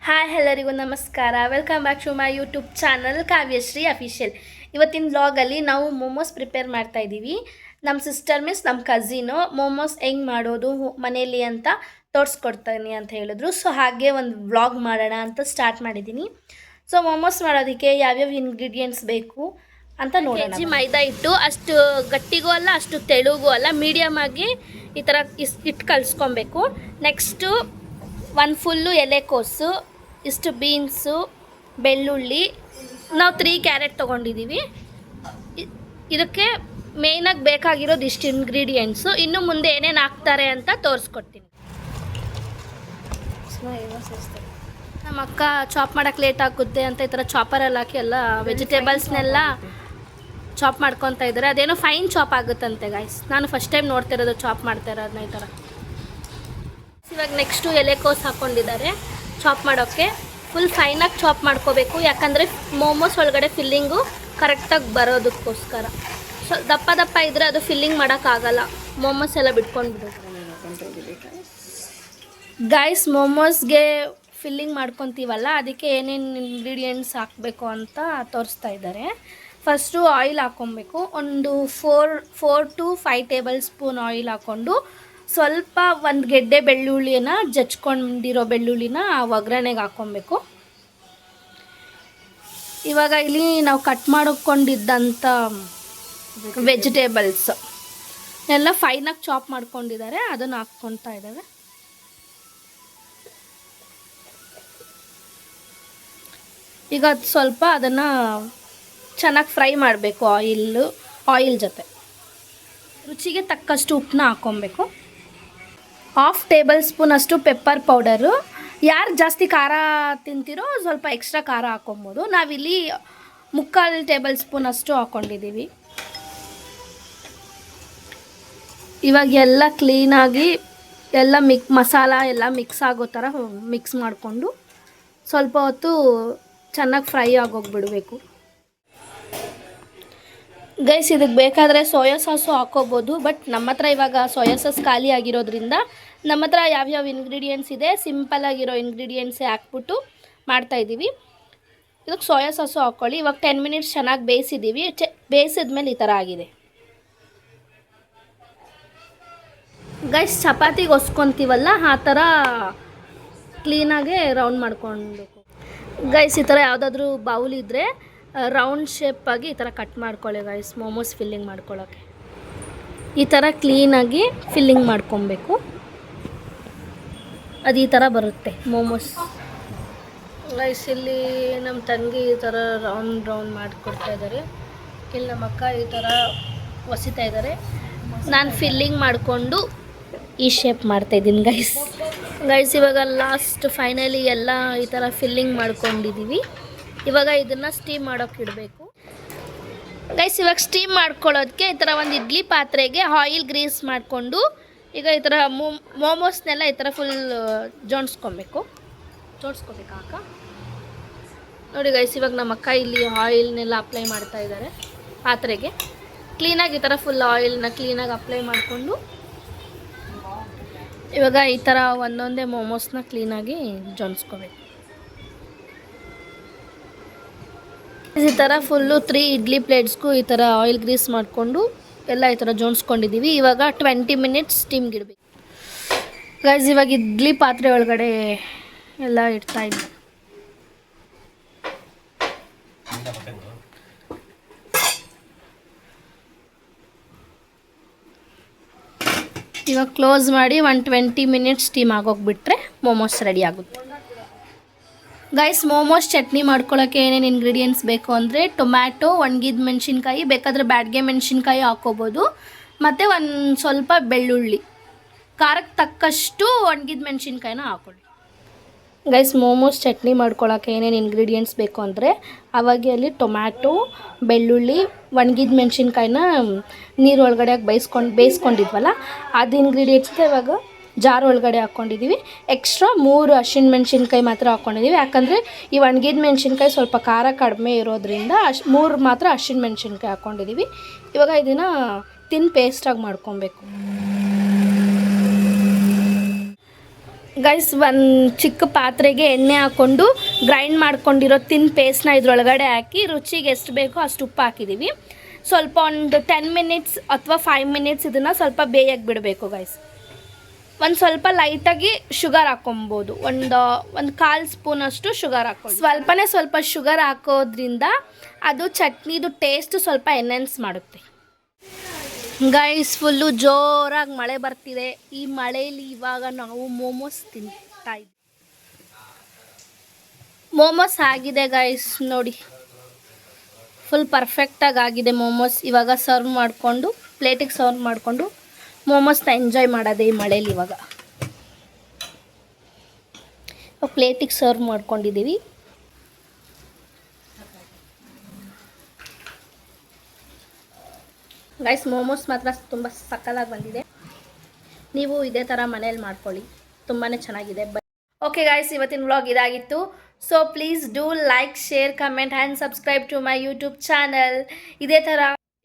Hi ಎಲ್ಲರಿಗೂ ನಮಸ್ಕಾರ. Welcome back to my YouTube channel Kavyashree official. ಇವತ್ತಿನ ವ್ಲಾಗಲ್ಲಿ ನಾವು ಮೋಮೋಸ್ ಪ್ರಿಪೇರ್ ಮಾಡ್ತಾ ಇದ್ದೀವಿ. ನಮ್ಮ ಸಿಸ್ಟರ್ ಮೀನ್ಸ್ ನಮ್ಮ ಕಝಿನು ಮೋಮೋಸ್ ಹೆಂಗೆ ಮಾಡೋದು ಮನೇಲಿ ಅಂತ ತೋರಿಸ್ಕೊಡ್ತೀನಿ ಅಂತ ಹೇಳಿದ್ರು. ಸೊ ಹಾಗೆ ಒಂದು ವ್ಲಾಗ್ ಮಾಡೋಣ ಅಂತ ಸ್ಟಾರ್ಟ್ ಮಾಡಿದ್ದೀನಿ. ಸೊ ಮೋಮೋಸ್ ಮಾಡೋದಕ್ಕೆ ಯಾವ್ಯಾವ ಇಂಗ್ರೀಡಿಯೆಂಟ್ಸ್ ಬೇಕು ಅಂತ ನೋಡೋಣ. ಕೆಜಿ ಮೈದಾ ಹಿಟ್ಟು ಅಷ್ಟು ಗಟ್ಟಿಗೂ ಅಲ್ಲ ಅಷ್ಟು ತೆಳುಗೂ ಅಲ್ಲ, ಮೀಡಿಯಮ್ ಆಗಿ ಈ ಥರ ಇಟ್ಟು ಕಲಿಸ್ಕೊಬೇಕು. ನೆಕ್ಸ್ಟು ಒಂದು ಫುಲ್ಲು ಎಲೆಕೋಸು, ಇಷ್ಟು ಬೀನ್ಸು, ಬೆಳ್ಳುಳ್ಳಿ, ನಾವು 3 ಕ್ಯಾರೆಟ್ ತೊಗೊಂಡಿದ್ದೀವಿ. ಇದಕ್ಕೆ ಮೇಯ್ನಾಗಿ ಬೇಕಾಗಿರೋದು ಇಷ್ಟು ಇಂಗ್ರೀಡಿಯೆಂಟ್ಸು. ಇನ್ನು ಮುಂದೆ ಏನೇನು ಹಾಕ್ತಾರೆ ಅಂತ ತೋರಿಸ್ಕೊಡ್ತೀನಿ. ನಮ್ಮ ಅಕ್ಕ ಚಾಪ್ ಮಾಡೋಕ್ಕೆ ಲೇಟ್ ಆಗುತ್ತೆ ಅಂತ ಈ ಥರ ಚಾಪರಲ್ಲಿ ಹಾಕಿ ಎಲ್ಲ ವೆಜಿಟೇಬಲ್ಸ್ನೆಲ್ಲ ಚಾಪ್ ಮಾಡ್ಕೊತಾ ಇದ್ದಾರೆ. ಅದೇನೋ ಫೈನ್ ಚಾಪ್ ಆಗುತ್ತಂತೆ ಗೈಸ್. ನಾನು ಫಸ್ಟ್ ಟೈಮ್ ನೋಡ್ತಿರೋದು ಚಾಪ್ ಮಾಡ್ತಾ ಇರೋದನ್ನ ಈ ಥರ. ಇವಾಗ ನೆಕ್ಸ್ಟು ಎಲೆಕೋಸು ಹಾಕ್ಕೊಂಡಿದ್ದಾರೆ ಚಾಪ್ ಮಾಡೋಕ್ಕೆ. ಫುಲ್ ಫೈನಾಗಿ ಚಾಪ್ ಮಾಡ್ಕೋಬೇಕು, ಯಾಕಂದರೆ ಮೋಮೋಸ್ ಒಳಗಡೆ ಫಿಲ್ಲಿಂಗು ಕರೆಕ್ಟಾಗಿ ಬರೋದಕ್ಕೋಸ್ಕರ. ಸೊ ದಪ್ಪ ದಪ್ಪ ಇದ್ದರೆ ಅದು ಫಿಲ್ಲಿಂಗ್ ಮಾಡೋಕ್ಕಾಗಲ್ಲ, ಮೋಮೋಸ್ ಎಲ್ಲ ಬಿಟ್ಕೊಂಡ್ಬಿಡೋದು. ಗೈಸ್ ಮೋಮೋಸ್ಗೆ ಫಿಲ್ಲಿಂಗ್ ಮಾಡ್ಕೊತೀವಲ್ಲ, ಅದಕ್ಕೆ ಏನೇನು ಇಂಗ್ರೀಡಿಯೆಂಟ್ಸ್ ಹಾಕಬೇಕು ಅಂತ ತೋರಿಸ್ತಾ ಇದ್ದಾರೆ. ಫಸ್ಟು ಆಯಿಲ್ ಹಾಕ್ಕೊಬೇಕು. ಒಂದು 4 to 5 ಟೇಬಲ್ ಸ್ಪೂನ್ ಆಯಿಲ್ ಹಾಕ್ಕೊಂಡು ಸ್ವಲ್ಪ ಒಂದು ಗೆಡ್ಡೆ ಬೆಳ್ಳುಳ್ಳಿನ ಜಚ್ಕೊಂಡಿರೋ ಬೆಳ್ಳುಳ್ಳಿನ ಒಗ್ಗರಣೆಗೆ ಹಾಕ್ಕೊಬೇಕು. ಇವಾಗ ಇಲ್ಲಿ ನಾವು ಕಟ್ ಮಾಡಿಕೊಂಡಿದ್ದಂಥ ವೆಜಿಟೇಬಲ್ಸ್ ಎಲ್ಲ ಫೈನಾಗಿ ಚಾಪ್ ಮಾಡ್ಕೊಂಡಿದ್ದಾರೆ, ಅದನ್ನು ಹಾಕ್ಕೊತಾ ಇದ್ದಾವೆ. ಈಗ ಅದು ಸ್ವಲ್ಪ ಅದನ್ನು ಚೆನ್ನಾಗಿ ಫ್ರೈ ಮಾಡಬೇಕು ಆಯಿಲ್ ಜೊತೆ. ರುಚಿಗೆ ತಕ್ಕಷ್ಟು ಉಪ್ಪನ್ನ ಹಾಕ್ಕೊಬೇಕು. 1/2 ಟೇಬಲ್ ಸ್ಪೂನ್ ಅಷ್ಟು ಪೆಪ್ಪರ್ ಪೌಡರು. ಯಾರು ಜಾಸ್ತಿ ಖಾರ ತಿಂತೀರೋ ಸ್ವಲ್ಪ ಎಕ್ಸ್ಟ್ರಾ ಖಾರ ಹಾಕ್ಕೊಬೋದು. ನಾವಿಲ್ಲಿ 3/4 ಟೇಬಲ್ ಸ್ಪೂನ್ ಅಷ್ಟು ಹಾಕ್ಕೊಂಡಿದ್ದೀವಿ. ಇವಾಗ ಎಲ್ಲ ಕ್ಲೀನಾಗಿ ಎಲ್ಲ ಮಸಾಲ ಎಲ್ಲ ಮಿಕ್ಸ್ ಆಗೋ ಥರ ಮಿಕ್ಸ್ ಮಾಡಿಕೊಂಡು ಸ್ವಲ್ಪ ಹೊತ್ತು ಚೆನ್ನಾಗಿ ಫ್ರೈ ಆಗೋಗ್ಬಿಡಬೇಕು. ಗೈಸ್ ಇದಕ್ಕೆ ಬೇಕಾದರೆ ಸೋಯಾ ಸಾಸು ಹಾಕ್ಕೋಬೋದು, ಬಟ್ ನಮ್ಮ ಹತ್ರ ಇವಾಗ ಸೋಯಾ ಸಾಸ್ ಖಾಲಿ ಆಗಿರೋದ್ರಿಂದ ನಮ್ಮ ಹತ್ರ ಯಾವ್ಯಾವ ಇಂಗ್ರೀಡಿಯೆಂಟ್ಸ್ ಇದೆ ಸಿಂಪಲ್ಲಾಗಿರೋ ಇಂಗ್ರೀಡಿಯೆಂಟ್ಸೇ ಹಾಕ್ಬಿಟ್ಟು ಮಾಡ್ತಾಯಿದ್ದೀವಿ. ಇದಕ್ಕೆ ಸೋಯಾ ಸಾಸು ಹಾಕ್ಕೊಳ್ಳಿ. ಇವಾಗ 10 ಮಿನಿಟ್ಸ್ ಚೆನ್ನಾಗಿ ಬೇಯಿಸಿದ್ದೀವಿ. ಬೇಯಿಸಿದ್ಮೇಲೆ ಈ ಥರ ಆಗಿದೆ. ಗೈಸ್ ಚಪಾತಿಗೆ ಹೊಸ್ಕೊತೀವಲ್ಲ ಆ ಥರ ಕ್ಲೀನಾಗೆ ರೌಂಡ್ ಮಾಡ್ಕೊಳ್ಬೇಕು. ಗೈಸ್ ಈ ಥರ ಯಾವುದಾದ್ರೂ ಬೌಲ್ ಇದ್ದರೆ ರೌಂಡ್ ಶೇಪಾಗಿ ಈ ಥರ ಕಟ್ ಮಾಡ್ಕೊಳ್ಳಿ ಗೈಸ್. ಮೋಮೋಸ್ ಫಿಲ್ಲಿಂಗ್ ಮಾಡ್ಕೊಳ್ಳೋಕ್ಕೆ ಈ ಥರ ಕ್ಲೀನಾಗಿ ಫಿಲ್ಲಿಂಗ್ ಮಾಡ್ಕೊಬೇಕು. ಅದು ಈ ಥರ ಬರುತ್ತೆ ಮೋಮೋಸ್. ಗೈಸ್ ಇಲ್ಲಿ ನಮ್ಮ ತಂಗಿ ಈ ಥರ ರೌಂಡ್ ಮಾಡಿಕೊಡ್ತಾ ಇದ್ದಾರೆ. ಇಲ್ಲಿ ನಮ್ಮ ಅಕ್ಕ ಈ ಥರ ಒಸಿತಾ ಇದ್ದಾರೆ. ನಾನು ಫಿಲ್ಲಿಂಗ್ ಮಾಡಿಕೊಂಡು ಈ ಶೇಪ್ ಮಾಡ್ತಾಯಿದ್ದೀನಿ ಗೈಸ್. ಇವಾಗ ಲಾಸ್ಟ್ ಫೈನಲಿ ಎಲ್ಲ ಈ ಥರ ಫಿಲ್ಲಿಂಗ್ ಮಾಡ್ಕೊಂಡಿದ್ದೀವಿ. ಇವಾಗ ಇದನ್ನು ಸ್ಟೀಮ್ ಮಾಡೋಕ್ಕೆ ಇಡಬೇಕು ಗೈಸ್. ಇವಾಗ ಸ್ಟೀಮ್ ಮಾಡ್ಕೊಳ್ಳೋದಕ್ಕೆ ಈ ಥರ ಒಂದು ಇಡ್ಲಿ ಪಾತ್ರೆಗೆ ಆಯಿಲ್ ಗ್ರೀಸ್ ಮಾಡಿಕೊಂಡು ಈಗ ಈ ಥರ ಮೋಮೋಸ್ನೆಲ್ಲ ಈ ಥರ ಫುಲ್ ಜೋಡಿಸ್ಕೊಬೇಕು ಅಕ್ಕ. ನೋಡಿ ಗೈಸ್ ಇವಾಗ ನಮ್ಮ ಅಕ್ಕ ಇಲ್ಲಿ ಆಯಿಲ್ನೆಲ್ಲ ಅಪ್ಲೈ ಮಾಡ್ತಾ ಇದ್ದಾರೆ ಪಾತ್ರೆಗೆ. ಕ್ಲೀನಾಗಿ ಈ ಥರ ಫುಲ್ ಆಯಿಲ್ನ ಕ್ಲೀನಾಗಿ ಅಪ್ಲೈ ಮಾಡಿಕೊಂಡು ಇವಾಗ ಈ ಥರ ಒಂದೊಂದೇ ಮೋಮೋಸ್ನ ಕ್ಲೀನಾಗಿ ಜೋಡಿಸ್ಕೋಬೇಕು. ಈ ಥರ ಫುಲ್ಲು 3 ಇಡ್ಲಿ ಪ್ಲೇಟ್ಸ್ಗೂ ಈ ಥರ ಆಯಿಲ್ ಗ್ರೀಸ್ ಮಾಡಿಕೊಂಡು ಎಲ್ಲ ಈ ಥರ ಜೋಡಿಸ್ಕೊಂಡಿದ್ದೀವಿ. ಇವಾಗ 20 ಮಿನಿಟ್ಸ್ ಸ್ಟೀಮ್ಗೆ ಇಡಬೇಕು ಗೈಸ್. ಇವಾಗ ಇಡ್ಲಿ ಪಾತ್ರೆ ಒಳಗಡೆ ಎಲ್ಲ ಇಡ್ತಾ ಇದ್ದೆ. ಇವಾಗ ಕ್ಲೋಸ್ ಮಾಡಿ 20 ಮಿನಿಟ್ಸ್ ಸ್ಟೀಮ್ ಆಗೋಗ್ಬಿಟ್ರೆ ಮೋಮೋಸ್ ರೆಡಿ ಆಗುತ್ತೆ ಗೈಸ್. ಮೋಮೋಸ್ ಚಟ್ನಿ ಮಾಡ್ಕೊಳ್ಳೋಕ್ಕೆ ಏನೇನು ಇಂಗ್ರೀಡಿಯೆಂಟ್ಸ್ ಬೇಕು ಅಂದರೆ ಟೊಮ್ಯಾಟೊ, ಒಣಗಿದ ಮೆಣಸಿನ್ಕಾಯಿ, ಬೇಕಾದರೆ ಬ್ಯಾಡ್ಗೆ ಮೆಣಸಿನ್ಕಾಯಿ ಹಾಕ್ಕೋಬೋದು, ಮತ್ತು ಒಂದು ಸ್ವಲ್ಪ ಬೆಳ್ಳುಳ್ಳಿ, ಖಾರಕ್ಕೆ ತಕ್ಕಷ್ಟು ಒಣಗಿದ ಮೆಣಸಿನ್ಕಾಯಿನ ಹಾಕ್ಕೊಳ್ಳಿ ಗೈಸ್. ಮೋಮೋಸ್ ಚಟ್ನಿ ಮಾಡ್ಕೊಳ್ಳೋಕ್ಕೆ ಏನೇನು ಇಂಗ್ರೀಡಿಯೆಂಟ್ಸ್ ಬೇಕು ಅಂದರೆ ಅವಾಗ ಅಲ್ಲಿ ಟೊಮ್ಯಾಟೊ, ಬೆಳ್ಳುಳ್ಳಿ, ಒಣಗಿದ ಮೆಣಸಿನ್ಕಾಯಿನ ನೀರು ಒಳಗಡೆ ಹಾಕಿ ಬೇಯಿಸ್ಕೊಂಡಿದ್ವಲ್ಲ ಅದು ಇಂಗ್ರೀಡಿಯೆಂಟ್ಸ್ಗೆ ಇವಾಗ ಜಾರ್ ಒಳಗಡೆ ಹಾಕ್ಕೊಂಡಿದ್ದೀವಿ. ಎಕ್ಸ್ಟ್ರಾ 3 ಹಸಿರು ಮೆಣಸಿನ್ಕಾಯಿ ಮಾತ್ರ ಹಾಕ್ಕೊಂಡಿದ್ದೀವಿ, ಯಾಕಂದರೆ ಈ ಒಣಗಿದ ಮೆಣಸಿನ್ಕಾಯಿ ಸ್ವಲ್ಪ ಖಾರ ಕಡಿಮೆ ಇರೋದ್ರಿಂದ 3 ಮಾತ್ರ ಹಸಿರು ಮೆಣಸಿನ್ಕಾಯಿ ಹಾಕ್ಕೊಂಡಿದ್ದೀವಿ. ಇವಾಗ ಇದನ್ನು ಪೇಸ್ಟಾಗಿ ಮಾಡ್ಕೊಬೇಕು. ಗೈಸ್ ಒಂದು ಚಿಕ್ಕ ಪಾತ್ರೆಗೆ ಎಣ್ಣೆ ಹಾಕ್ಕೊಂಡು ಗ್ರೈಂಡ್ ಮಾಡ್ಕೊಂಡಿರೋ ತಿನ್ ಪೇಸ್ಟ್ನ ಇದ್ರೊಳಗಡೆ ಹಾಕಿ ರುಚಿಗೆ ಎಷ್ಟು ಬೇಕೋ ಅಷ್ಟು ಉಪ್ಪು ಹಾಕಿದ್ದೀವಿ. ಸ್ವಲ್ಪ ಒಂದು 10 ಮಿನಿಟ್ಸ್ ಅಥವಾ 5 ಮಿನಿಟ್ಸ್ ಇದನ್ನು ಸ್ವಲ್ಪ ಬೇಯಕ್ಕೆ ಬಿಡಬೇಕು ಗೈಸ್. ಒಂದು ಸ್ವಲ್ಪ ಲೈಟಾಗಿ ಶುಗರ್ ಹಾಕೊಬೋದು, ಒಂದು 1/4 ಸ್ಪೂನಷ್ಟು ಶುಗರ್ ಹಾಕ್ಕೊಂಡು ಸ್ವಲ್ಪ ಶುಗರ್ ಹಾಕೋದ್ರಿಂದ ಅದು ಚಟ್ನಿದು ಟೇಸ್ಟ್ ಸ್ವಲ್ಪ ಎನ್ಹೆನ್ಸ್ ಮಾಡುತ್ತೆ. ಗೈಸ್ ಫುಲ್ಲು ಜೋರಾಗಿ ಮಳೆ ಬರ್ತಿದೆ. ಈ ಮಳೆಯಲ್ಲಿ ಇವಾಗ ನಾವು ಮೋಮೋಸ್ ತಿಂತಾ ಇದ್ದೀವಿ. ಮೋಮೋಸ್ ಆಗಿದೆ ಗೈಸ್ ನೋಡಿ, ಫುಲ್ ಪರ್ಫೆಕ್ಟಾಗಿ ಆಗಿದೆ ಮೋಮೋಸ್. ಇವಾಗ ಸರ್ವ್ ಮಾಡಿಕೊಂಡು ಪ್ಲೇಟಿಗೆ ಸರ್ವ್ ಮಾಡಿಕೊಂಡು ಮೋಮೋಸ್ನ ಎಂಜಾಯ್ ಮಾಡೋದೇ ಈ ಮಳೇಲಿ. ಇವಾಗ ಪ್ಲೇಟಿಗೆ ಸರ್ವ್ ಮಾಡ್ಕೊಂಡಿದ್ದೀವಿ. ಗೈಸ್ ಮೋಮೋಸ್ ಮಾತ್ರ ತುಂಬ ಸಕ್ಕತ್ತಾಗಿ ಬಂದಿದೆ. ನೀವು ಇದೇ ಥರ ಮನೇಲಿ ಮಾಡ್ಕೊಳ್ಳಿ, ತುಂಬಾ ಚೆನ್ನಾಗಿದೆ. ಓಕೆ ಗೈಸ್, ಇವತ್ತಿನ ವ್ಲಾಗ್ ಇದಾಗಿತ್ತು. So please do like, share, comment and subscribe to my YouTube channel. ಇದೇ ಥರ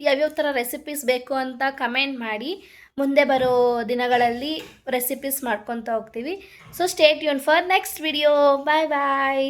ಯಾವ್ಯಾವ ಥರ ರೆಸಿಪೀಸ್ ಬೇಕು ಅಂತ ಕಮೆಂಟ್ ಮಾಡಿ. ಮುಂದೆ ಬರೋ ದಿನಗಳಲ್ಲಿ ರೆಸಿಪೀಸ್ ಮಾಡ್ಕೊತಾ ಹೋಗ್ತೀವಿ. So stay tune for next video. Bye bye.